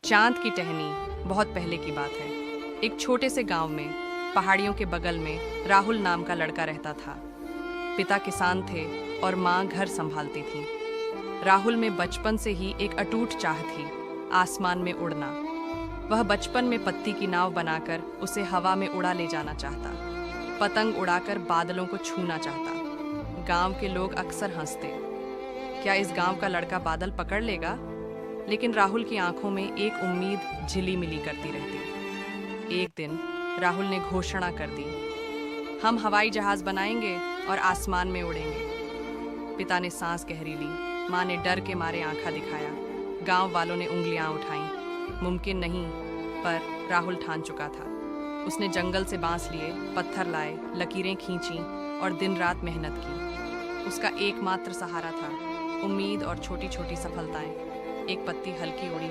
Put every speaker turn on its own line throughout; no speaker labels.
चांद की टहनी बहुत पहले की बात है। एक छोटे से गांव में पहाड़ियों के बगल में राहुल नाम का लड़का रहता था। पिता किसान थे और माँ घर संभालती थी। राहुल में बचपन से ही एक अटूट चाह थी, आसमान में उड़ना। वह बचपन में पत्ती की नाव बनाकर उसे हवा में उड़ा ले जाना चाहता, पतंग उड़ाकर बादलों को छूना चाहता। गांव के लोग अक्सर हंसते, क्या इस गांव का लड़का बादल पकड़ लेगा? लेकिन राहुल की आंखों में एक उम्मीद झिली मिली करती रहती। एक दिन राहुल ने घोषणा कर दी, हम हवाई जहाज बनाएंगे और आसमान में उड़ेंगे। पिता ने सांस गहरी ली, माँ ने डर के मारे आंखा दिखाया, गांव वालों ने उंगलियां उठाईं। मुमकिन नहीं, पर राहुल ठान चुका था। उसने जंगल से बांस लिए, पत्थर लाए, लकीरें खींची और दिन रात मेहनत की। उसका एकमात्र सहारा था उम्मीद और छोटी छोटी सफलताएं। एक पत्ती हल्की उड़ी,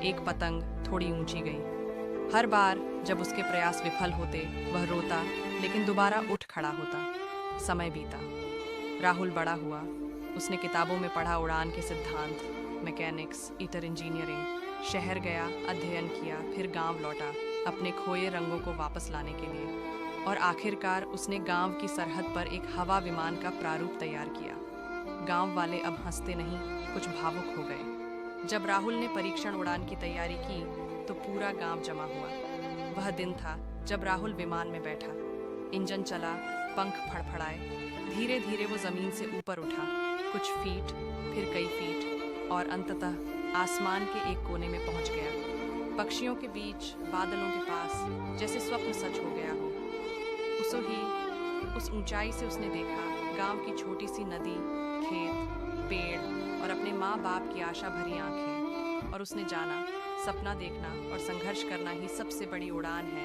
एक पतंग थोड़ी ऊंची गई। हर बार जब उसके प्रयास विफल होते, वह रोता, लेकिन दोबारा उठ खड़ा होता। समय बीता, राहुल बड़ा हुआ। उसने किताबों में पढ़ा उड़ान के सिद्धांत, मैकेनिक्स, ईटर इंजीनियरिंग। शहर गया, अध्ययन किया, फिर गांव लौटा अपने खोए रंगों को वापस लाने के लिए। और आखिरकार उसने गांव की सरहद पर एक हवा विमान का प्रारूप तैयार किया। गांव वाले अब हंसते नहीं, कुछ भावुक हो गए। जब राहुल ने परीक्षण उड़ान की तैयारी की तो पूरा गांव जमा हुआ। वह दिन था जब राहुल विमान में बैठा। इंजन चला, पंख फड़फड़ाए, धीरे धीरे वो जमीन से ऊपर उठा, कुछ फीट, फिर कई फीट, और अंततः आसमान के एक कोने में पहुंच गया। पक्षियों के बीच, बादलों के पास, जैसे स्वप्न सच हो गया हो। उस ऊंचाई से उसने देखा गांव की छोटी सी नदी, खेत, पेड़ और अपने माँ बाप की आशा भरी आंखें। और उसने जाना, सपना देखना और संघर्ष करना ही सबसे बड़ी उड़ान है।